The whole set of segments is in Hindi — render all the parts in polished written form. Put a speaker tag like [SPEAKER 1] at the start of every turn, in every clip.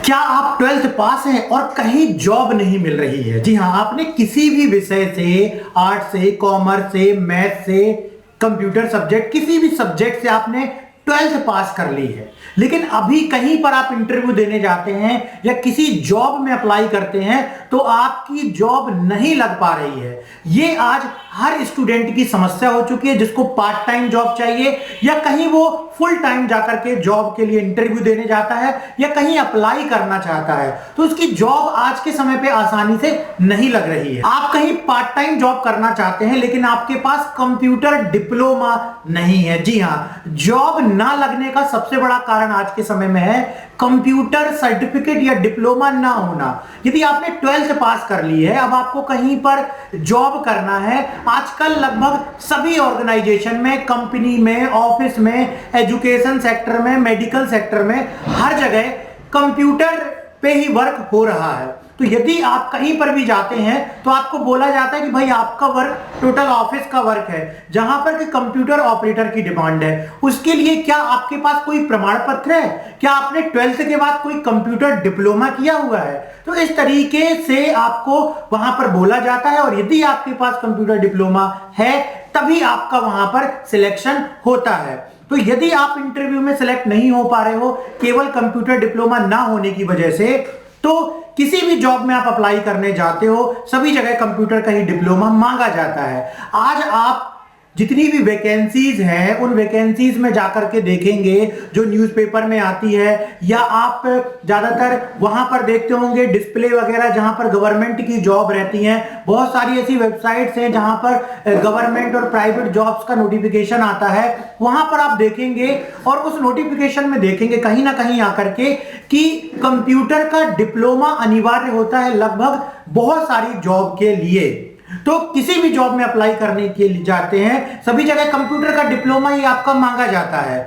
[SPEAKER 1] क्या आप 12th पास हैं और कहीं जॉब नहीं मिल रही है? जी हाँ, आपने किसी भी विषय से, आर्ट से, कॉमर्स से, मैथ से, कंप्यूटर सब्जेक्ट, किसी भी सब्जेक्ट से आपने 12th पास कर ली है, लेकिन अभी कहीं पर आप इंटरव्यू देने जाते हैं या किसी जॉब में अप्लाई करते हैं तो आपकी जॉब नहीं लग पा रही है। ये आज हर स्टूडेंट की समस्या हो चुकी है, जिसको पार्ट टाइम जॉब चाहिए या कहीं वो फुल टाइम जाकर के जॉब के लिए इंटरव्यू देने जाता है या कहीं अप्लाई करना चाहता है तो उसकी जॉब आज के समय पे आसानी से नहीं लग रही है। आप कहीं पार्ट टाइम जॉब करना चाहते हैं लेकिन आपके पास कंप्यूटर डिप्लोमा नहीं है। जी हाँ, जॉब ना लगने का सबसे बड़ा कारण आज के समय में है कंप्यूटर सर्टिफिकेट या डिप्लोमा ना होना। यदि आपने 12th पास कर ली है, अब आपको कहीं पर जॉब करना है, आजकल लगभग सभी ऑर्गेनाइजेशन में, कंपनी में, ऑफिस में, एजुकेशन सेक्टर में, मेडिकल सेक्टर में, हर जगह कंप्यूटर पे ही वर्क हो रहा है। तो यदि आप कहीं पर भी जाते हैं तो आपको बोला जाता है कि भाई आपका वर्क टोटल ऑफिस का वर्क है, जहां पर कि कंप्यूटर ऑपरेटर की डिमांड है। उसके लिए क्या आपके पास कोई प्रमाण पत्र है? क्या आपने 12th के बाद कोई कंप्यूटर डिप्लोमा किया हुआ है? तो इस तरीके से आपको वहां पर बोला जाता है और यदि आपके पास कंप्यूटर डिप्लोमा है तभी आपका वहां पर सिलेक्शन होता है। तो यदि आप इंटरव्यू में सिलेक्ट नहीं हो पा रहे हो केवल कंप्यूटर डिप्लोमा ना होने की वजह से, तो किसी भी जॉब में आप अप्लाई करने जाते हो सभी जगह कंप्यूटर का ही डिप्लोमा मांगा जाता है। आज आप जितनी भी वैकेंसीज हैं उन वैकेंसीज में जाकर के देखेंगे जो न्यूज़पेपर में आती है, या आप ज्यादातर वहां पर देखते होंगे डिस्प्ले वगैरह जहां पर गवर्नमेंट की जॉब रहती हैं। बहुत सारी ऐसी वेबसाइट्स हैं जहां पर गवर्नमेंट और प्राइवेट जॉब्स का नोटिफिकेशन आता है, वहां पर आप देखेंगे और उस नोटिफिकेशन में देखेंगे कहीं ना कहीं आकर के कि कंप्यूटर का डिप्लोमा अनिवार्य होता है लगभग बहुत सारी जॉब के लिए। तो किसी भी जॉब में अप्लाई करने के लिए जाते हैं सभी जगह कंप्यूटर का डिप्लोमा ही आपका मांगा जाता है।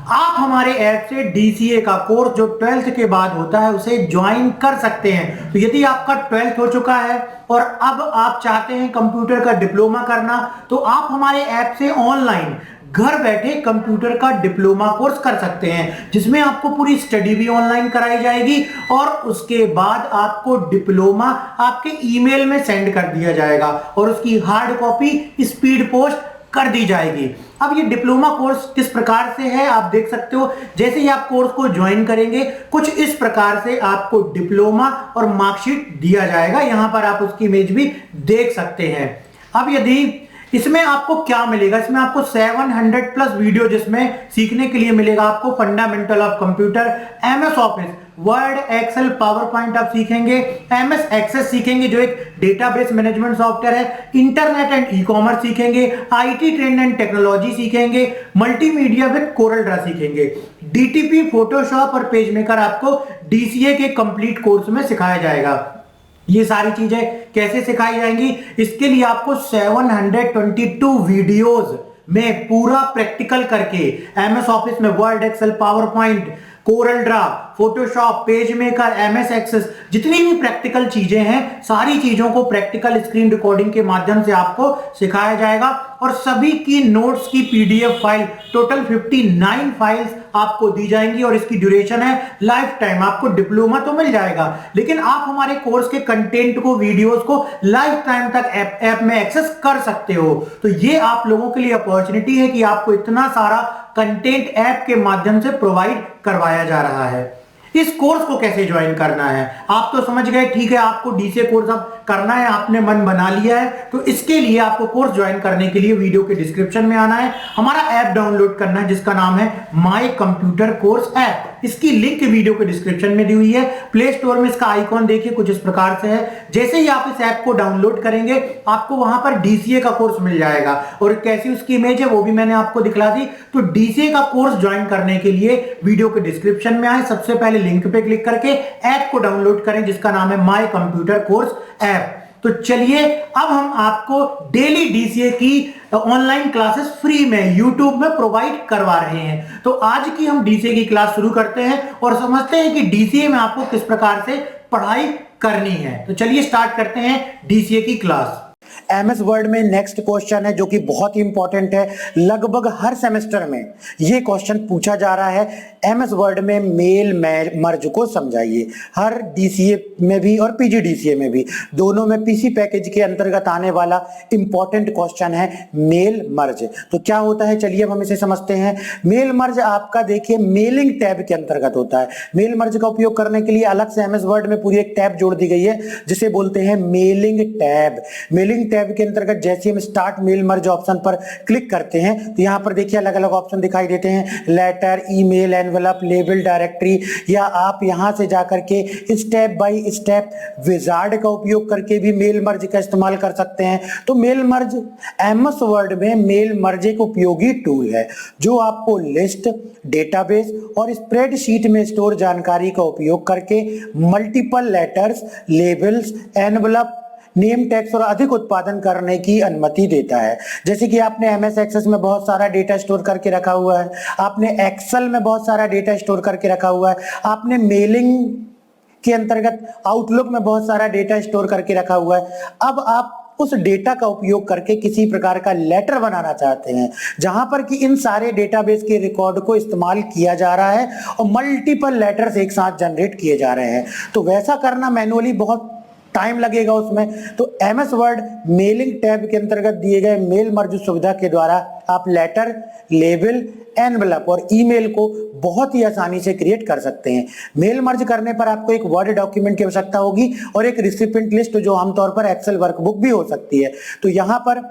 [SPEAKER 1] आप हमारे ऐप से डीसीए का कोर्स जो 12th के बाद होता है उसे ज्वाइन कर सकते हैं। तो यदि आपका 12th हो चुका है और अब आप चाहते हैं कंप्यूटर का डिप्लोमा करना तो आप हमारे ऐप से ऑनलाइन घर बैठे कंप्यूटर का डिप्लोमा कोर्स कर सकते हैं, जिसमें आपको पूरी स्टडी भी ऑनलाइन कराई जाएगी और उसके बाद आपको डिप्लोमा आपके ईमेल में सेंड कर दिया जाएगा और उसकी हार्ड कॉपी स्पीड पोस्ट कर दी जाएगी। अब ये डिप्लोमा कोर्स किस प्रकार से है आप देख सकते हो। जैसे ही आप कोर्स को ज्वाइन करेंगे कुछ इस प्रकार से आपको डिप्लोमा और मार्कशीट दिया जाएगा। यहां पर आप उसकी इमेज भी देख सकते हैं। अब यदि इसमें आपको क्या मिलेगा, इसमें आपको 700 प्लस वीडियो जिसमें सीखने के लिए मिलेगा आपको fundamental of computer, MS Office, Word, Excel, PowerPoint आप सीखेंगे, एमएस एक्सेस सीखेंगे जो एक डेटाबेस मैनेजमेंट सॉफ्टवेयर है, इंटरनेट एंड ई कॉमर्स सीखेंगे, आईटी ट्रेंड एंड टेक्नोलॉजी सीखेंगे, मल्टीमीडिया विद कोरल ड्रा सीखेंगे, डीटीपी, फोटोशॉप और पेज मेकर आपको डीसीए के कंप्लीट कोर्स में सिखाया जाएगा। ये सारी चीजें कैसे सिखाई जाएंगी, इसके लिए आपको 722 वीडियोस में पूरा प्रैक्टिकल करके एमएस ऑफिस में Word, Excel, PowerPoint, Corel Draw, Photoshop, PageMaker, MS Access, जितनी भी प्रैक्टिकल चीजें हैं सारी चीजों को प्रैक्टिकल स्क्रीन रिकॉर्डिंग के माध्यम से आपको सिखाया जाएगा और सभी की नोट्स की पीडीएफ फाइल टोटल 59 फाइल्स आपको दी जाएंगी और इसकी ड्यूरेशन है लाइफ टाइम। आपको डिप्लोमा तो मिल जाएगा लेकिन आप हमारे कोर्स के कंटेंट को, वीडियोस को लाइफ टाइम तक ऐप में एक्सेस कर सकते हो। तो ये आप लोगों के लिए अपॉर्चुनिटी है कि आपको इतना सारा कंटेंट ऐप के माध्यम से प्रोवाइड करवाया जा रहा है। इस कोर्स को कैसे ज्वाइन करना है आप तो समझ गए, ठीक है, आपको डीसीए कोर्स अब करना है, आपने मन बना लिया है। तो इसके लिए आपको कोर्स ज्वाइन करने के लिए वीडियो के डिस्क्रिप्शन में आना है, हमारा ऐप डाउनलोड करना है जिसका नाम है माय कंप्यूटर कोर्स ऐप। इसकी लिंक वीडियो के डिस्क्रिप्शन में दी हुई है। प्ले स्टोर में इसका आइकॉन देखिए कुछ इस प्रकार से है। जैसे ही आप इस ऐप को डाउनलोड करेंगे आपको वहां पर डीसीए का कोर्स मिल जाएगा और कैसी उसकी इमेज है वो भी मैंने आपको दिखला दी। तो डीसीए का कोर्स ज्वाइन करने के लिए वीडियो के डिस्क्रिप्शन में आए, सबसे पहले लिंक पे क्लिक करके ऐप को डाउनलोड करें जिसका नाम है माय कंप्यूटर कोर्स ऐप। तो चलिए अब हम आपको डेली डीसीए की ऑनलाइन क्लासेस फ्री में यूट्यूब में प्रोवाइड करवा रहे हैं। तो आज की हम डीसीए की क्लास शुरू करते हैं और समझते हैं कि डीसीए में आपको किस प्रकार से पढ़ाई करनी है। तो चलिए स्टार्ट करते हैं डीसीए की क्लास। एमएस वर्ड में नेक्स्ट क्वेश्चन है जो कि बहुत ही इंपॉर्टेंट है, लगभग हर सेमेस्टर में ये क्वेश्चन पूछा जा रहा है। एमएस वर्ड में मेल मर्ज को समझाइए। हर डीसीए में भी और पीजीडीसीए में भी, दोनों में पीसी पैकेज के अंतर्गत आने वाला इंपॉर्टेंट क्वेश्चन है मेल मर्ज। तो क्या होता है, चलिए अब हम इसे समझते हैं। मेल मर्ज आपका देखिए मेलिंग टैब के अंतर्गत होता है। मेल मर्ज का उपयोग करने के लिए अलग से एमएस वर्ड में पूरी एक टैब जोड़ दी गई है जिसे बोलते हैं मेलिंग टैब। मेलिंग टैब के अंतर्गत जैसे हम स्टार्ट मेल मर्ज ऑप्शन पर क्लिक करते हैं तो यहां पर देखिए अलग अलग ऑप्शन दिखाई देते हैं, letter, email, envelope, label, directory, या आप यहां से जाकर के स्टेप बाय स्टेप विजार्ड का उपयोग करके भी मेल मर्ज का इस्तेमाल कर सकते हैं। तो मेल मर्ज एमएस वर्ड में मेल मर्ज एक उपयोगी टूल है जो आपको लिस्ट, डेटाबेस और स्प्रेडशीट में स्टोर जानकारी का उपयोग करके multiple letters, labels, envelope, name tags और अधिक उत्पादन करने की अनुमति देता है। जैसे कि आपने एमएस एक्सेस में बहुत सारा डेटा स्टोर करके रखा हुआ है, आपने एक्सेल में बहुत सारा डेटा स्टोर करके रखा हुआ है, आपने मेलिंग के अंतर्गत आउटलुक में बहुत सारा डेटा स्टोर करके रखा हुआ है। अब आप उस डेटा का उपयोग करके किसी प्रकार का लेटर बनाना चाहते हैं जहां पर कि इन सारे डेटाबेस के रिकॉर्ड को इस्तेमाल किया जा रहा है और मल्टीपल लेटर्स एक साथ जनरेट किए जा रहे हैं। तो वैसा करना मैनुअली बहुत टाइम लगेगा उसमें। तो एमएस वर्ड मेलिंग टैब के अंतर्गत दिए गए मेल मर्ज सुविधा के द्वारा आप लेटर, लेबल, एनवेलप और ईमेल को बहुत ही आसानी से क्रिएट कर सकते हैं। मेल मर्ज करने पर आपको एक वर्ड डॉक्यूमेंट की आवश्यकता होगी और एक रिसिपिएंट लिस्ट जो आमतौर पर एक्सेल वर्कबुक भी हो सकती है। तो यहां पर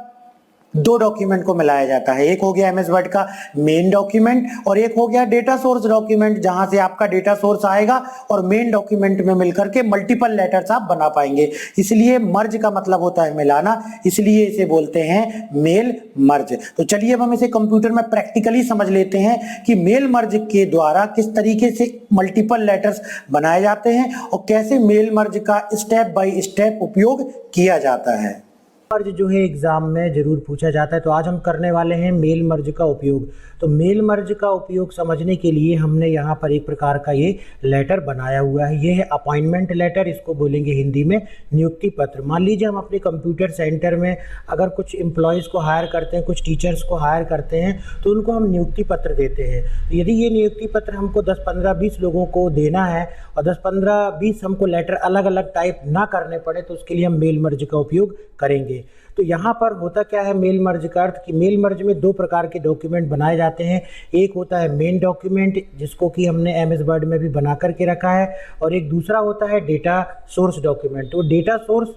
[SPEAKER 1] दो डॉक्यूमेंट को मिलाया जाता है, एक हो गया एमएस वर्ड का मेन डॉक्यूमेंट और एक हो गया डेटा सोर्स डॉक्यूमेंट, जहां से आपका डेटा सोर्स आएगा और मेन डॉक्यूमेंट में मिलकर के मल्टीपल लेटर्स आप बना पाएंगे। इसलिए मर्ज का मतलब होता है मिलाना, इसलिए इसे बोलते हैं मेल मर्ज। तो चलिए अब हम इसे कंप्यूटर में प्रैक्टिकली समझ लेते हैं कि मेल मर्ज के द्वारा किस तरीके से मल्टीपल लेटर्स बनाए जाते हैं और कैसे मेल मर्ज का स्टेप बाय स्टेप उपयोग किया जाता है।
[SPEAKER 2] मर्ज जो है एग्जाम में जरूर पूछा जाता है, तो आज हम करने वाले हैं मेल मर्ज का उपयोग। तो मेल मर्ज का उपयोग समझने के लिए हमने यहाँ पर एक प्रकार का ये लेटर बनाया हुआ है। ये है अपॉइंटमेंट लेटर, इसको बोलेंगे हिंदी में नियुक्ति पत्र। मान लीजिए हम अपने कंप्यूटर सेंटर में अगर कुछ एम्प्लॉयज़ को हायर करते हैं, कुछ टीचर्स को हायर करते हैं, तो उनको हम नियुक्ति पत्र देते हैं। तो यदि ये नियुक्ति पत्र हमको 10, 15, 20 लोगों को देना है और 10, 15, 20 हमको लेटर अलग अलग टाइप ना करने पड़े, तो उसके लिए हम मेल मर्ज का उपयोग करेंगे। तो यहाँ पर होता क्या है मेल मर्ज का अर्थ कि मेल मर्ज में दो प्रकार के डॉक्यूमेंट बनाए जाते हैं। एक होता है मेन डॉक्यूमेंट, जिसको कि हमने एमएस वर्ड में भी बना करके रखा है, और एक दूसरा होता है डेटा सोर्स डॉक्यूमेंट। तो डेटा सोर्स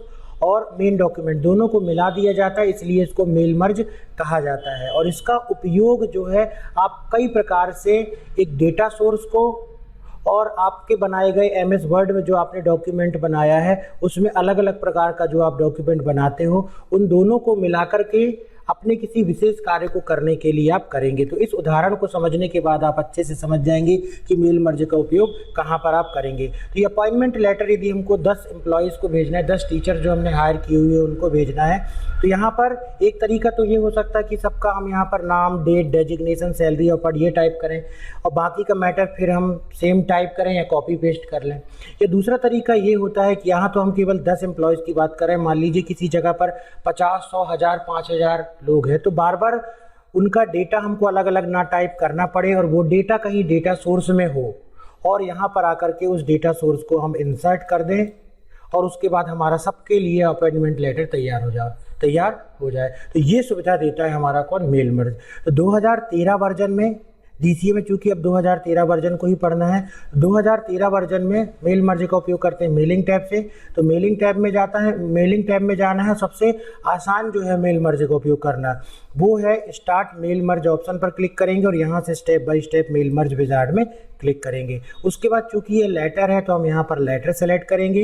[SPEAKER 2] और मेन डॉक्यूमेंट दोनों को मिला दिया जाता है, इसलिए इसको मेल मर्ज कहा जाता है। और इसका उपयोग जो है आप कई प्रकार से एक डेटा सोर्स को और आपके बनाए गए एमएस वर्ड में जो आपने डॉक्यूमेंट बनाया है उसमें अलग अलग प्रकार का जो आप डॉक्यूमेंट बनाते हो, उन दोनों को मिलाकर के अपने किसी विशेष कार्य को करने के लिए आप करेंगे। तो इस उदाहरण को समझने के बाद आप अच्छे से समझ जाएंगे कि मेल मर्ज का उपयोग कहाँ पर आप करेंगे। तो ये अपॉइंटमेंट लेटर यदि हमको 10 एम्प्लॉयज़ को भेजना है, 10 टीचर जो हमने हायर किए हुए हैं उनको भेजना है, तो यहाँ पर एक तरीका तो ये हो सकता है कि सबका हम यहाँ पर नाम, डेट, डेजिग्नेशन, सैलरी और पद ये टाइप करें और बाकी का मैटर फिर हम सेम टाइप करें या कॉपी पेस्ट कर लें। या दूसरा तरीका ये होता है कि यहाँ तो हम केवल 10 एम्प्लॉयज़ की बात करें, मान लीजिए किसी जगह पर 50, 100, 1000, 5000 लोग हैं, तो बार बार उनका डेटा हमको अलग अलग ना टाइप करना पड़े और वो डेटा कहीं डेटा सोर्स में हो और यहाँ पर आकर के उस डेटा सोर्स को हम इंसर्ट कर दें और उसके बाद हमारा सबके लिए अपॉइंटमेंट लेटर तैयार हो जाए। तो ये सुविधा देता है हमारा कौन, मेल मर्ज। तो 2013 वर्जन में डीसीए में, चूंकि अब 2013 वर्जन को ही पढ़ना है, 2013 वर्जन में मेल मर्ज का उपयोग करते हैं मेलिंग टैब से। तो मेलिंग टैब में जाना है। सबसे आसान जो है मेल मर्ज का उपयोग करना वो है स्टार्ट मेल मर्ज ऑप्शन पर क्लिक करेंगे और यहाँ से step by step mail merge wizard में क्लिक करेंगे। उसके बाद चूंकि ये लेटर है तो हम यहाँ पर लेटर सेलेक्ट करेंगे।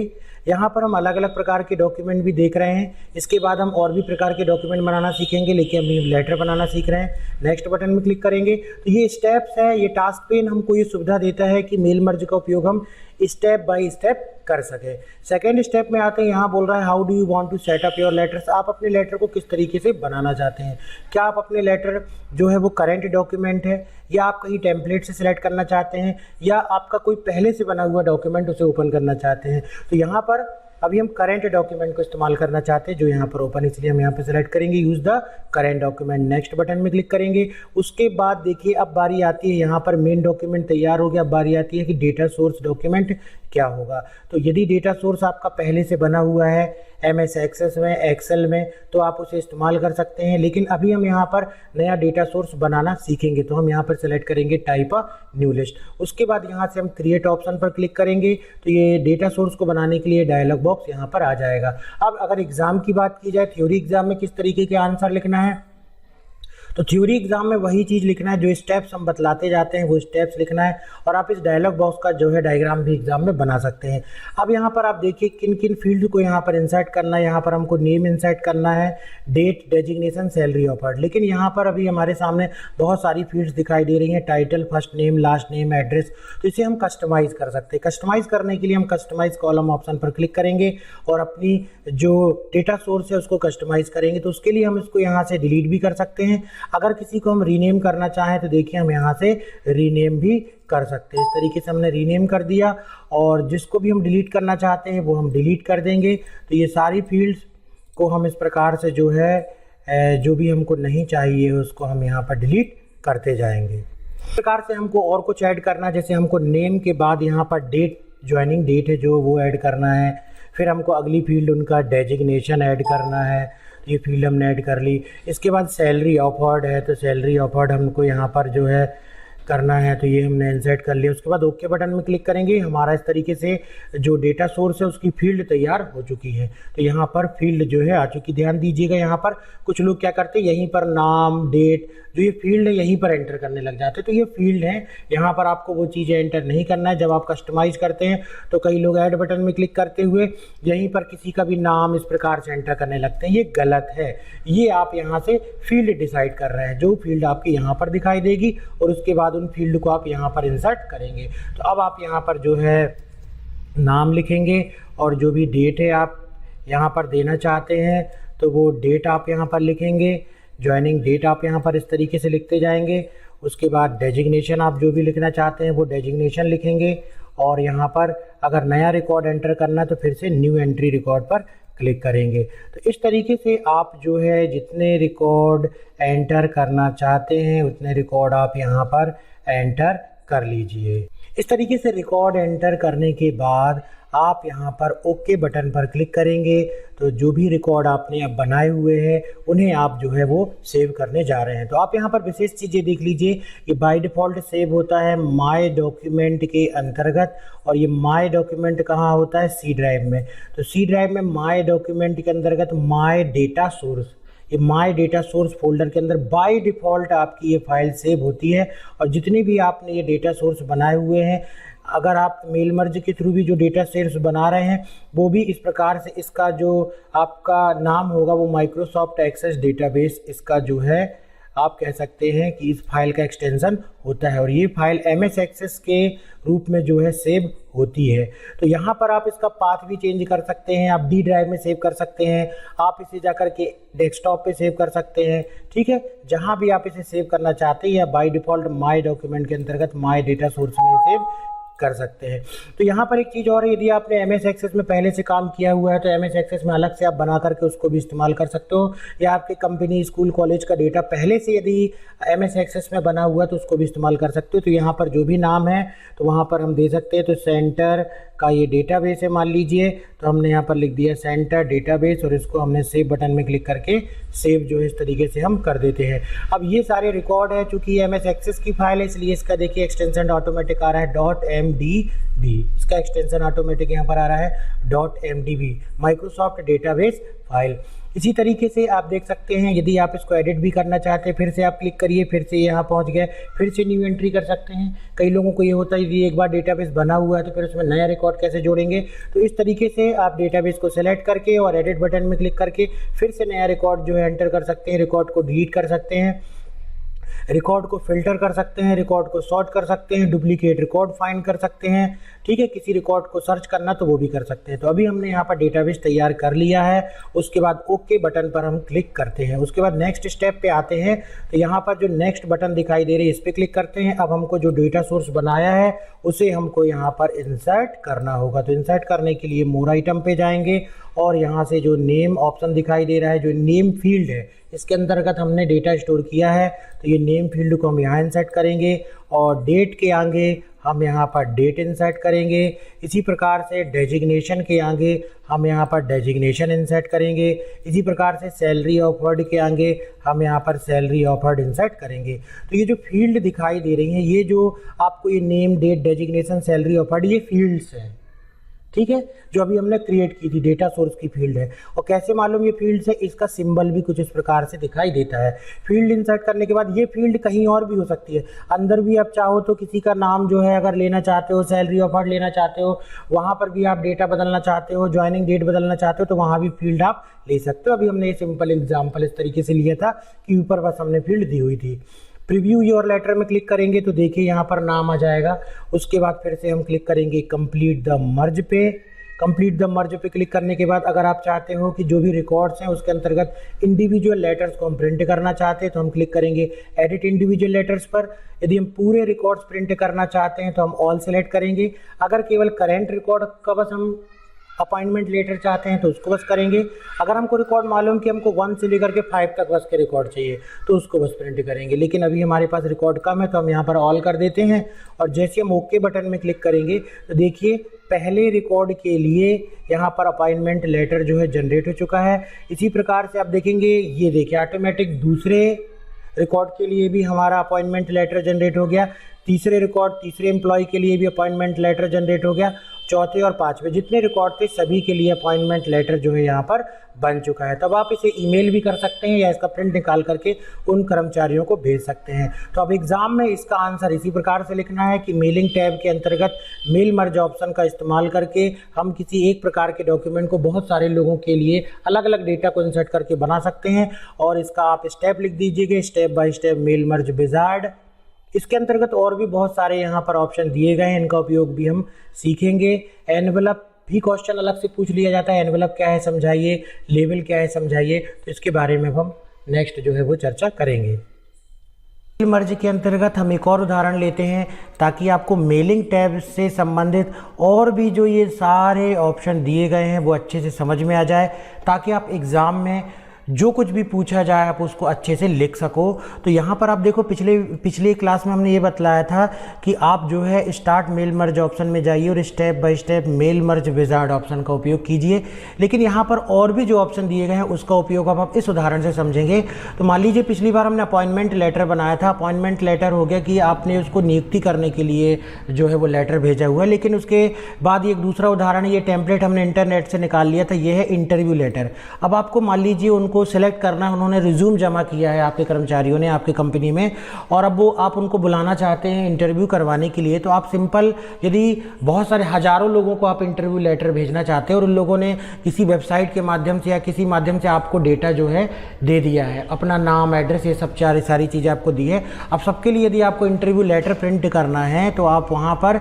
[SPEAKER 2] यहाँ पर हम अलग अलग प्रकार के डॉक्यूमेंट भी देख रहे हैं, इसके बाद हम और भी प्रकार के डॉक्यूमेंट बनाना सीखेंगे, लेकिन हम लेटर बनाना सीख रहे हैं। नेक्स्ट बटन में क्लिक करेंगे। तो ये स्टेप्स है, ये टास्क पेन हमको ये सुविधा देता है कि मेल मर्ज का उपयोग हम स्टेप बाय स्टेप कर सके। सेकेंड स्टेप में आते हैं, यहाँ बोल रहा है how do you want to set up your letters. आप अपने लेटर को किस तरीके से बनाना चाहते हैं। क्या आप अपने लेटर जो है वो करेंट डॉक्यूमेंट है या आप कहीं टेम्पलेट से सिलेक्ट करना चाहते हैं या आपका कोई पहले से बना हुआ डॉक्यूमेंट उसे ओपन करना चाहते हैं। तो यहाँ पर अभी हम करेंट डॉक्यूमेंट को इस्तेमाल करना चाहते हैं जो यहाँ पर ओपन, इसलिए हम यहाँ पे सेलेक्ट करेंगे use the current document, next button में क्लिक करेंगे। उसके बाद देखिए अब बारी आती है, यहाँ पर मेन डॉक्यूमेंट तैयार हो गया, अब बारी आती है कि डेटा सोर्स डॉक्यूमेंट क्या होगा। तो यदि डेटा सोर्स आपका पहले से बना हुआ है MS एक्सेस में, एक्सेल में, तो आप उसे इस्तेमाल कर सकते हैं, लेकिन अभी हम यहाँ पर नया डेटा सोर्स बनाना सीखेंगे। तो हम यहाँ पर सेलेक्ट करेंगे टाइप अ न्यू लिस्ट। उसके बाद यहाँ से हम क्रिएट ऑप्शन पर क्लिक करेंगे तो ये डेटा सोर्स को बनाने के लिए डायलॉग बॉक्स यहाँ पर आ जाएगा। अब अगर एग्जाम की बात की जाए, थ्योरी एग्जाम में किस तरीके के आंसर लिखना है, तो थ्योरी एग्जाम में वही चीज़ लिखना है, जो स्टेप्स हम बतलाते जाते हैं वो स्टेप्स लिखना है, और आप इस डायलॉग बॉक्स का जो है डायग्राम भी एग्जाम में बना सकते हैं। अब यहाँ पर आप देखिए किन किन फील्ड को यहाँ पर इंसर्ट करना है। यहाँ पर हमको नेम इंसर्ट करना है, डेट, डेजिग्नेशन, सैलरी ऑफर्ड, लेकिन यहाँ पर अभी हमारे सामने बहुत सारी फील्ड्स दिखाई दे रही हैं, title, first name, last name, address, तो इसे हम कस्टमाइज कर सकते हैं। कस्टमाइज करने के लिए हम कस्टमाइज कॉलम ऑप्शन पर क्लिक करेंगे और अपनी जो डेटा सोर्स है उसको कस्टमाइज करेंगे। तो उसके लिए हम इसको यहाँ से डिलीट भी कर सकते हैं। अगर किसी को हम रीनेम करना चाहें तो देखिए हम यहाँ से रीनेम भी कर सकते हैं। इस तरीके से हमने रीनेम कर दिया, और जिसको भी हम डिलीट करना चाहते हैं वो हम डिलीट कर देंगे। तो ये सारी फील्ड्स को हम इस प्रकार से जो है जो भी हमको नहीं चाहिए उसको हम यहाँ पर डिलीट करते जाएंगे। इस प्रकार से हमको और कुछ ऐड करना, जैसे हमको नेम के बाद यहाँ पर डेट, ज्वाइनिंग डेट है जो वो ऐड करना है। फिर हमको अगली फील्ड उनका डेजिग्नेशन ऐड करना है, ये फील्ड हमने ऐड कर ली। इसके बाद सैलरी ऑफर्ड है, तो सैलरी ऑफर्ड हमको यहाँ पर जो है करना है, तो ये हमने इंसर्ट कर लिया। उसके बाद ओके बटन में क्लिक करेंगे। हमारा इस तरीके से जो डेटा सोर्स है उसकी फील्ड तैयार हो चुकी है। तो यहाँ पर फील्ड जो है आ चुकी। ध्यान दीजिएगा, यहाँ पर कुछ लोग क्या करते हैं, यहीं पर नाम, डेट, जो ये फील्ड है यहीं पर एंटर करने लग जाते हैं। तो ये फील्ड है, यहाँ पर आपको वो चीज़ें एंटर नहीं करना है। जब आप कस्टमाइज करते हैं तो कई लोग ऐड बटन में क्लिक करते हुए यहीं पर किसी का भी नाम इस प्रकार से एंटर करने लगते हैं, ये गलत है। ये आप यहाँ से फील्ड डिसाइड कर रहे हैं, जो फील्ड आपकी यहाँ पर दिखाई देगी, और उसके बाद उन फील्ड को आप यहाँ पर इंसर्ट करेंगे। तो अब आप यहाँ पर जो है नाम लिखेंगे, और जो भी डेट है आप यहाँ पर देना चाहते हैं तो वो डेट आप यहाँ पर लिखेंगे। ज्वाइनिंग डेट आप यहाँ पर इस तरीके से लिखते जाएंगे। उसके बाद डेजिग्नेशन आप जो भी लिखना चाहते हैं वो डेजिग्नेशन लिखेंगे, और यहाँ पर अगर नया रिकॉर्ड एंटर करना है तो फिर से न्यू एंट्री रिकॉर्ड पर क्लिक करेंगे। तो इस तरीके से आप जो है जितने रिकॉर्ड एंटर करना चाहते हैं उतने रिकॉर्ड आप यहाँ पर एंटर कर लीजिए। इस तरीके से रिकॉर्ड एंटर करने के बाद आप यहाँ पर ओके बटन पर क्लिक करेंगे, तो जो भी रिकॉर्ड आपने अब बनाए हुए हैं उन्हें आप जो है वो सेव करने जा रहे हैं। तो आप यहाँ पर विशेष चीज़ें देख लीजिए, ये बाय डिफ़ॉल्ट सेव होता है माय डॉक्यूमेंट के अंतर्गत, और ये माय डॉक्यूमेंट कहाँ होता है, सी ड्राइव में। तो सी ड्राइव में माय डॉक्यूमेंट के अंतर्गत माय डेटा सोर्स, ये माय डेटा सोर्स फोल्डर के अंदर बाय डिफ़ॉल्ट आपकी ये फाइल सेव होती है। और जितने भी आपने ये डेटा सोर्स बनाए हुए हैं, अगर आप मेल मर्ज के थ्रू भी जो डेटा सोर्स बना रहे हैं वो भी इस प्रकार से, इसका जो आपका नाम होगा वो माइक्रोसॉफ्ट एक्सेस डेटाबेस, इसका जो है आप कह सकते हैं कि इस फाइल का एक्सटेंशन होता है, और ये फाइल MS एक्सेस के रूप में जो है सेव होती है। तो यहाँ पर आप इसका पाथ भी चेंज कर सकते हैं, आप D ड्राइव में सेव कर सकते हैं, आप इसे जाकर के डेस्कटॉप पे सेव कर सकते हैं, ठीक है, जहाँ भी आप इसे सेव करना चाहते हैं, या बाय डिफ़ॉल्ट माय डॉक्यूमेंट के अंतर्गत माय डेटा सोर्स में सेव कर सकते हैं। तो यहाँ पर एक चीज़ और है, यदि आपने MS एक्सेस में पहले से काम किया हुआ है तो MS एक्सेस में अलग से आप बना करके उसको भी इस्तेमाल कर सकते हो, या आपके कंपनी, स्कूल, कॉलेज का डेटा पहले से यदि MS एक्सेस में बना हुआ है तो उसको भी इस्तेमाल कर सकते हो। तो यहाँ पर जो भी नाम है तो वहाँ पर हम दे सकते हैं। तो सेंटर का ये डेटाबेस है मान लीजिए, तो हमने यहाँ पर लिख दिया सेंटर डेटाबेस, और इसको हमने सेव बटन में क्लिक करके सेव जो है इस तरीके से हम कर देते हैं। अब ये सारे रिकॉर्ड है, चूँकि MS एक्सेस की फाइल है इसलिए इसका देखिए एक्सटेंशन ऑटोमेटिक आ रहा है .mdb, इसका एक्सटेंशन ऑटोमेटिक यहाँ पर आ रहा है .mdb, माइक्रोसॉफ्ट डेटाबेस फाइल। इसी तरीके से आप देख सकते हैं, यदि आप इसको एडिट भी करना चाहते हैं, फिर से आप क्लिक करिए, फिर से यहाँ पहुँच गए, फिर से न्यू एंट्री कर सकते हैं। कई लोगों को ये होता है यदि एक बार डेटाबेस बना हुआ है तो फिर उसमें नया रिकॉर्ड कैसे जोड़ेंगे। तो इस तरीके से आप डेटाबेस को सेलेक्ट करके और एडिट बटन में क्लिक करके फिर से नया रिकॉर्ड जो है एंटर कर सकते हैं, रिकॉर्ड को डिलीट कर सकते हैं। रिकॉर्ड को फिल्टर कर सकते हैं, रिकॉर्ड को सॉर्ट कर सकते हैं, डुप्लीकेट रिकॉर्ड फाइंड कर सकते हैं, ठीक है। किसी रिकॉर्ड को सर्च करना तो वो भी कर सकते हैं। तो अभी हमने यहाँ पर डेटाबेस तैयार कर लिया है। उसके बाद ओके बटन पर हम क्लिक करते हैं। उसके बाद नेक्स्ट स्टेप पे आते हैं। तो यहाँ पर जो नेक्स्ट बटन दिखाई दे रही है इस पर क्लिक करते हैं। अब हमको जो डेटा सोर्स बनाया है उसे हमको यहाँ पर इंसर्ट करना होगा। तो इंसर्ट करने के लिए मोर आइटम पे जाएंगे और यहाँ से जो नेम ऑप्शन दिखाई दे रहा है, जो नेम फील्ड है, इसके अंतर्गत हमने डेटा स्टोर किया है। तो ये नेम फील्ड को हम यहाँ इंसर्ट करेंगे और डेट के आगे हम यहाँ पर डेट इंसर्ट करेंगे। इसी प्रकार से डेजिग्नेशन के आगे हम यहाँ पर डेजिग्नेशन इंसर्ट करेंगे। इसी प्रकार से सैलरी ऑफर्ड के आगे हम यहाँ पर सैलरी ऑफर्ड इंसर्ट करेंगे। तो ये जो फील्ड दिखाई दे रही हैं, ये जो आपको ये name, date, designation, salary offered, ये फील्ड्स हैं, ठीक है, जो अभी हमने क्रिएट की थी, डेटा सोर्स की फील्ड है। और कैसे मालूम ये फील्ड है, इसका सिंबल भी कुछ इस प्रकार से दिखाई देता है। फील्ड इंसर्ट करने के बाद ये फील्ड कहीं और भी हो सकती है, अंदर भी आप चाहो तो किसी का नाम जो है अगर लेना चाहते हो, सैलरी ऑफर्ड लेना चाहते हो, वहाँ पर भी आप डेटा बदलना चाहते हो, ज्वाइनिंग डेट बदलना चाहते हो, तो वहाँ भी फील्ड आप ले सकते हो। अभी हमने ये सिंपल एग्जाम्पल इस तरीके से लिया था कि ऊपर बस हमने फील्ड दी हुई थी। प्रीव्यू योर लेटर में क्लिक करेंगे तो देखिए यहाँ पर नाम आ जाएगा। उसके बाद फिर से हम क्लिक करेंगे कंप्लीट द मर्ज पे। कंप्लीट द मर्ज पे क्लिक करने के बाद अगर आप चाहते हो कि जो भी रिकॉर्ड्स हैं उसके अंतर्गत इंडिविजुअल लेटर्स को हम प्रिंट करना चाहते हैं तो हम क्लिक करेंगे एडिट इंडिविजुअल लेटर्स पर। यदि हम पूरे रिकॉर्ड्स प्रिंट करना चाहते हैं तो हम ऑल सेलेक्ट करेंगे। अगर केवल करेंट रिकॉर्ड का बस हम अपॉइंटमेंट लेटर चाहते हैं तो उसको बस करेंगे। अगर हमको रिकॉर्ड मालूम कि हमको 1 से लेकर के 5 तक बस के रिकॉर्ड चाहिए तो उसको बस प्रिंट करेंगे। लेकिन अभी हमारे पास रिकॉर्ड कम है तो हम यहाँ पर ऑल कर देते हैं और जैसे हम ओके बटन में क्लिक करेंगे तो देखिए पहले रिकॉर्ड के लिए यहाँ पर अपॉइंटमेंट लेटर जो है जनरेट हो चुका है। इसी प्रकार से आप देखेंगे, ये देखिए ऑटोमेटिक दूसरे रिकॉर्ड के लिए भी हमारा अपॉइंटमेंट लेटर जनरेट हो गया। तीसरे रिकॉर्ड, तीसरे एम्प्लॉय के लिए भी अपॉइंटमेंट लेटर जनरेट हो गया। चौथे और पांचवे जितने रिकॉर्ड थे सभी के लिए अपॉइंटमेंट लेटर जो है यहाँ पर बन चुका है। तब आप इसे ईमेल भी कर सकते हैं या इसका प्रिंट निकाल करके उन कर्मचारियों को भेज सकते हैं। तो अब एग्जाम में इसका आंसर इसी प्रकार से लिखना है कि मेलिंग टैब के अंतर्गत मेल मर्ज ऑप्शन का इस्तेमाल करके हम किसी एक प्रकार के डॉक्यूमेंट को बहुत सारे लोगों के लिए अलग अलग डेटा को इंसर्ट करके बना सकते हैं। और इसका आप स्टेप लिख दीजिएगा, step by step mail merge wizard. इसके अंतर्गत और भी बहुत सारे यहाँ पर ऑप्शन दिए गए हैं, इनका उपयोग भी हम सीखेंगे। एनवेलप भी क्वेश्चन अलग से पूछ लिया जाता है, एनवेलप क्या है समझाइए, लेवल क्या है समझाइए, तो इसके बारे में हम नेक्स्ट जो है वो चर्चा करेंगे। मेल मर्ज के अंतर्गत हम एक और उदाहरण लेते हैं ताकि आपको मेलिंग टैब से संबंधित और भी जो ये सारे ऑप्शन दिए गए हैं वो अच्छे से समझ में आ जाए, ताकि आप एग्ज़ाम में जो कुछ भी पूछा जाए आप उसको अच्छे से लिख सको। तो यहाँ पर आप देखो पिछले क्लास में हमने ये बतलाया था कि आप जो है स्टार्ट मेल मर्ज ऑप्शन में जाइए और step by step mail merge wizard option का उपयोग कीजिए। लेकिन यहाँ पर और भी जो ऑप्शन दिए गए हैं उसका उपयोग अब आप इस उदाहरण से समझेंगे। तो मान लीजिए पिछली बार हमने अपॉइंटमेंट लेटर बनाया था। अपॉइंटमेंट लेटर हो गया कि आपने उसको नियुक्ति करने के लिए जो है वो लेटर भेजा हुआ है। लेकिन उसके बाद एक दूसरा उदाहरण, ये टेम्पलेट हमने इंटरनेट से निकाल लिया था, ये है इंटरव्यू लेटर। अब आपको मान लीजिए उनको सेलेक्ट करना है, उन्होंने रिज्यूम जमा किया है आपके कर्मचारियों ने आपकी कंपनी में, और अब वो आप उनको बुलाना चाहते हैं इंटरव्यू करवाने के लिए। तो आप सिंपल, यदि बहुत सारे हजारों लोगों को आप इंटरव्यू लेटर भेजना चाहते हैं और उन लोगों ने किसी वेबसाइट के माध्यम से या किसी माध्यम से आपको डेटा जो है दे दिया है, अपना नाम, एड्रेस, ये सब सारी चीज़ें आपको दी है। अब सबके लिए यदि आपको इंटरव्यू लेटर प्रिंट करना है तो आप वहाँ पर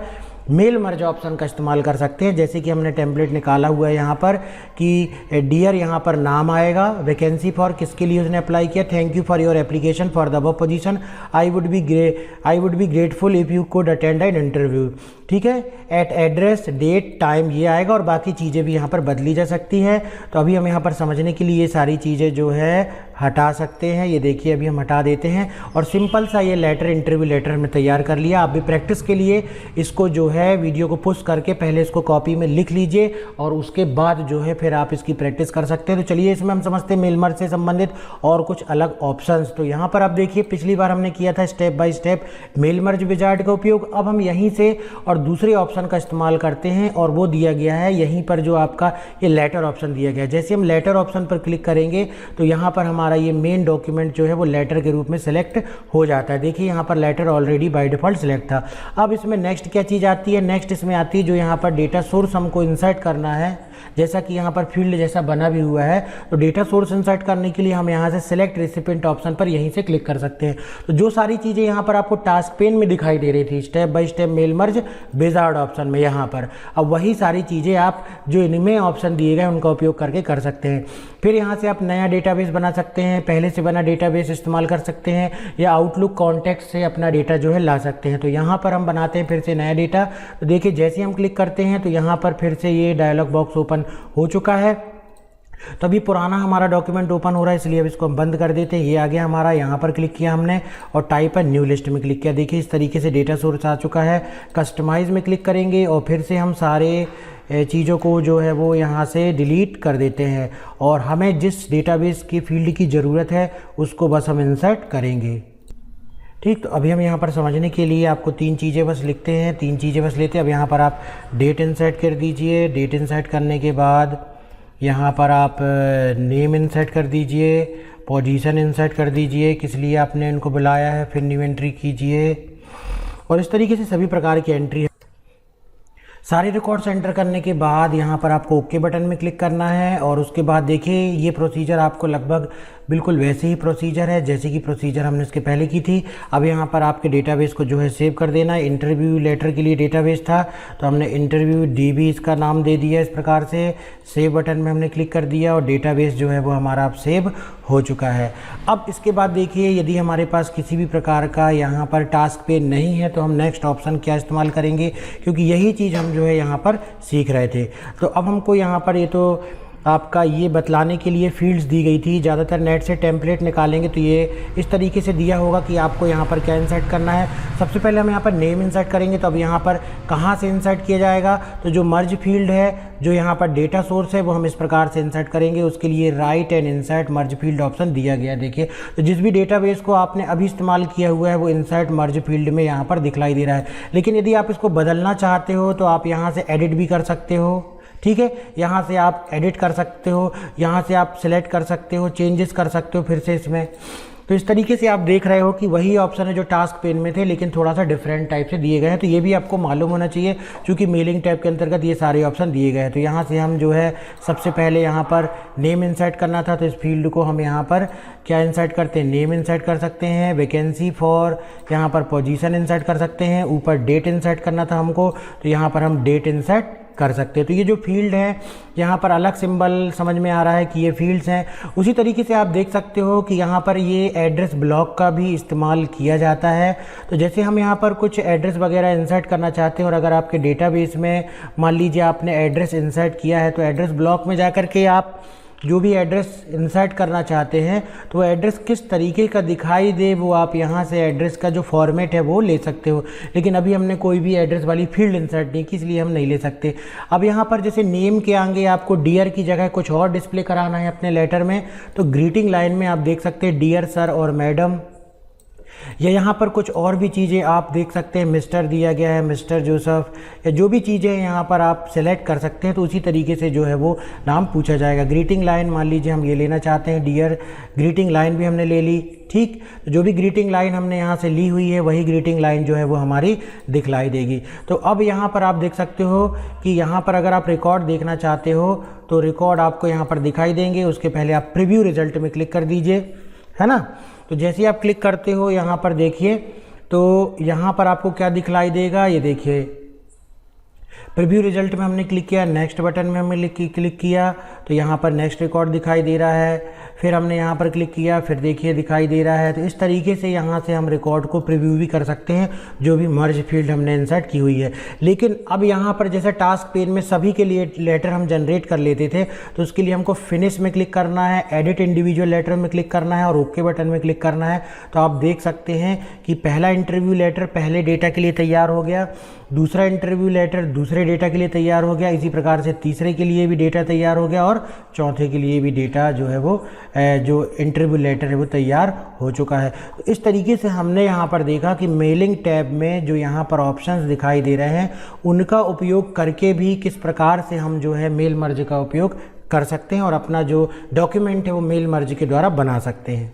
[SPEAKER 2] मेल मर्ज ऑप्शन का इस्तेमाल कर सकते हैं। जैसे कि हमने टेम्पलेट निकाला हुआ है यहाँ पर कि डियर, यहाँ पर नाम आएगा, वैकेंसी फॉर किसके लिए उसने अप्लाई किया, thank you for your application for the above position, I would be grateful if you could attend an interview. ठीक है, एट एड्रेस, डेट, टाइम ये आएगा और बाकी चीज़ें भी यहाँ पर बदली जा सकती हैं। तो अभी हम यहाँ पर समझने के लिए ये सारी चीज़ें जो है हटा सकते हैं। ये देखिए अभी हम हटा देते हैं और सिंपल सा ये लेटर, इंटरव्यू लेटर हमने तैयार कर लिया। आप भी प्रैक्टिस के लिए इसको जो है वीडियो को पुश करके पहले इसको कॉपी में लिख लीजिए और उसके बाद जो है फिर आप इसकी प्रैक्टिस कर सकते हैं। तो चलिए इसमें हम समझते हैं मेल मर्ज से संबंधित और कुछ अलग ऑप्शंस। तो यहाँ पर आप देखिए पिछली बार हमने किया था step by step mail merge wizard का उपयोग। अब हम यहीं से और दूसरे ऑप्शन का इस्तेमाल करते हैं और वो दिया गया है यहीं पर, जो आपका ये लेटर ऑप्शन दिया गया है। जैसे हम लेटर ऑप्शन पर क्लिक करेंगे तो यहाँ पर हमारे हमारा ये मेन डॉक्यूमेंट जो है वो लेटर के रूप में सेलेक्ट हो जाता है। देखिए यहाँ पर letter already by default select था। अब इसमें नेक्स्ट क्या चीज़ आती है, नेक्स्ट इसमें आती है जो यहाँ पर डेटा सोर्स हमको इंसर्ट करना है। जैसा कि यहाँ पर फील्ड जैसा बना भी हुआ है, तो डेटा सोर्स इंसर्ट करने के लिए हम यहाँ से सिलेक्ट रेसिपिएंट ऑप्शन पर यहीं से क्लिक कर सकते हैं। तो जो सारी चीज़ें यहाँ पर आपको टास्क पेन में दिखाई दे रही थी step by step mail merge wizard option में, यहाँ पर अब वही सारी चीज़ें आप जो इनमें ऑप्शन दिए गए उनका उपयोग करके कर सकते हैं। फिर यहाँ से आप नया डेटाबेस बना सकते हैं, पहले से बना डेटाबेस इस्तेमाल कर सकते हैं, या आउटलुक कॉन्टेक्ट से अपना डेटा जो है ला सकते हैं। तो यहाँ पर हम बनाते हैं फिर से नया डेटा। तो देखिए जैसे हम क्लिक करते हैं तो यहाँ पर फिर से ये डायलॉग बॉक्स ओपन हो चुका है। तो अभी पुराना हमारा डॉक्यूमेंट ओपन हो रहा है, इसलिए अब इसको हम बंद कर देते हैं। ये आ गया हमारा, यहाँ पर क्लिक किया हमने और टाइप है न्यू लिस्ट में क्लिक किया। देखिए इस तरीके से डेटा सोर्स आ चुका है। कस्टमाइज में क्लिक करेंगे और फिर से हम सारे चीज़ों को जो है वो यहाँ से डिलीट कर देते हैं और हमें जिस डेटाबेस की फील्ड की ज़रूरत है उसको बस हम इंसर्ट करेंगे। ठीक, तो अभी हम यहाँ पर समझने के लिए आपको 3 चीज़ें बस लिखते हैं, 3 चीज़ें बस लेते हैं। अब यहाँ पर आप डेट इंसर्ट कर दीजिए। डेट इंसर्ट करने के बाद यहाँ पर आप नेम इंसर्ट कर दीजिए, पोजीशन इंसर्ट कर दीजिए, किस लिए आपने इनको बुलाया है, फिर न्यू एंट्री कीजिए और इस तरीके से सभी प्रकार की एंट्री है। सारे रिकॉर्ड्स एंटर करने के बाद यहाँ पर आपको ओके बटन में क्लिक करना है और उसके बाद देखिए ये प्रोसीजर आपको लगभग बिल्कुल वैसे ही प्रोसीजर है जैसे कि प्रोसीजर हमने इसके पहले की थी। अब यहाँ पर आपके डेटाबेस को जो है सेव कर देना है। इंटरव्यू लेटर के लिए डेटाबेस था तो हमने इंटरव्यू DB इसका नाम दे दिया। इस प्रकार से सेव बटन में हमने क्लिक कर दिया और डेटाबेस जो है वो हमारा अब सेव हो चुका है। अब इसके बाद देखिए यदि हमारे पास किसी भी प्रकार का यहाँ पर टास्क पेन नहीं है तो हम नेक्स्ट ऑप्शन क्या इस्तेमाल करेंगे, क्योंकि यही चीज़ हम जो है यहाँ पर सीख रहे थे। तो अब हमको यहाँ पर ये तो आपका ये बतलाने के लिए फील्ड्स दी गई थी। ज़्यादातर नेट से टेम्पलेट निकालेंगे तो ये इस तरीके से दिया होगा कि आपको यहाँ पर क्या इंसर्ट करना है। सबसे पहले हम यहाँ पर नेम इंसर्ट करेंगे। तो अब यहाँ पर कहाँ से इंसर्ट किया जाएगा, तो जो मर्ज फील्ड है, जो यहाँ पर डेटा सोर्स है, वो हम इस प्रकार से इंसर्ट करेंगे। उसके लिए right and insert merge field option दिया गया। देखिए तो जिस भी डेटाबेस को आपने अभी इस्तेमाल किया हुआ है वो इंसर्ट मर्ज फील्ड में यहाँ पर दिखलाई दे रहा है। लेकिन यदि आप इसको बदलना चाहते हो तो आप यहाँ से एडिट भी कर सकते हो। ठीक है, यहाँ से आप एडिट कर सकते हो, यहाँ से आप सिलेक्ट कर सकते हो, चेंजेस कर सकते हो फिर से इसमें। तो इस तरीके से आप देख रहे हो कि वही ऑप्शन है जो टास्क पेन में थे, लेकिन थोड़ा सा डिफरेंट टाइप से दिए गए हैं। तो ये भी आपको मालूम होना चाहिए क्योंकि मेलिंग टैब के अंतर्गत ये सारे ऑप्शन दिए गए हैं। तो यहाँ से हम जो है सबसे पहले यहाँ पर नेम इंसर्ट करना था तो इस फील्ड को हम यहाँ पर क्या इंसर्ट करते हैं, नेम इंसर्ट कर सकते हैं। वैकेंसी फॉर यहाँ पर पोजीशन इंसर्ट कर सकते हैं। ऊपर डेट इंसर्ट करना था हमको तो यहाँ पर हम डेट इंसर्ट कर सकते हैं। तो ये जो फील्ड है यहाँ पर अलग सिंबल समझ में आ रहा है कि ये फील्ड्स हैं। उसी तरीके से आप देख सकते हो कि यहाँ पर ये एड्रेस ब्लॉक का भी इस्तेमाल किया जाता है। तो जैसे हम यहाँ पर कुछ एड्रेस वगैरह इंसर्ट करना चाहते हैं और अगर आपके डेटाबेस में मान लीजिए आपने एड्रेस इंसर्ट किया है तो एड्रेस ब्लॉक में जाकर के आप जो भी एड्रेस इंसर्ट करना चाहते हैं तो वो एड्रेस किस तरीके का दिखाई दे वो आप यहाँ से एड्रेस का जो फॉर्मेट है वो ले सकते हो। लेकिन अभी हमने कोई भी एड्रेस वाली फील्ड इंसर्ट नहीं की इसलिए हम नहीं ले सकते। अब यहाँ पर जैसे नेम के आगे आपको डियर की जगह कुछ और डिस्प्ले कराना है अपने लेटर में तो ग्रीटिंग लाइन में आप देख सकते हैं डियर सर और मैडम, या यहाँ पर कुछ और भी चीज़ें आप देख सकते हैं। मिस्टर दिया गया है, मिस्टर जोसेफ, या जो भी चीज़ें यहाँ पर आप सेलेक्ट कर सकते हैं तो उसी तरीके से जो है वो नाम पूछा जाएगा। ग्रीटिंग लाइन मान लीजिए हम ये लेना चाहते हैं, डियर ग्रीटिंग लाइन भी हमने ले ली। ठीक, तो जो भी ग्रीटिंग लाइन हमने यहाँ से ली हुई है वही ग्रीटिंग लाइन जो है वो हमारी दिखलाई देगी। तो अब यहाँ पर आप देख सकते हो कि यहाँ पर अगर आप रिकॉर्ड देखना चाहते हो तो रिकॉर्ड आपको यहाँ पर दिखाई देंगे। उसके पहले आप प्रीव्यू रिजल्ट में क्लिक कर दीजिए, है ना। तो जैसे ही आप क्लिक करते हो यहाँ पर देखिए तो यहाँ पर आपको क्या दिखलाई देगा, ये देखिए प्रीव्यू रिजल्ट में हमने क्लिक किया, नेक्स्ट बटन में हमने क्लिक किया तो यहाँ पर नेक्स्ट रिकॉर्ड दिखाई दे रहा है। फिर हमने यहाँ पर क्लिक किया, फिर देखिए दिखाई दे रहा है। तो इस तरीके से यहाँ से हम रिकॉर्ड को प्रीव्यू भी कर सकते हैं जो भी मर्ज फील्ड हमने इंसर्ट की हुई है। लेकिन अब यहाँ पर जैसे टास्क पेन में सभी के लिए लेटर हम जनरेट कर लेते थे तो उसके लिए हमको फिनिश में क्लिक करना है, एडिट इंडिविजुअल लेटर में क्लिक करना है और ओके बटन में क्लिक करना है। तो आप देख सकते हैं कि पहला इंटरव्यू लेटर पहले डेटा के लिए तैयार हो गया, दूसरा इंटरव्यू लेटर दूसरे डेटा के लिए तैयार हो गया, इसी प्रकार से तीसरे के लिए भी डेटा तैयार हो गया और चौथे के लिए भी डेटा जो है वो जो इंटरव्यू लेटर है वो तैयार हो चुका है। तो इस तरीके से हमने यहाँ पर देखा कि मेलिंग टैब में जो यहाँ पर ऑप्शंस दिखाई दे रहे हैं उनका उपयोग करके भी किस प्रकार से हम जो है मेल मर्ज का उपयोग कर सकते हैं और अपना जो डॉक्यूमेंट है वो मेल मर्ज के द्वारा बना सकते हैं।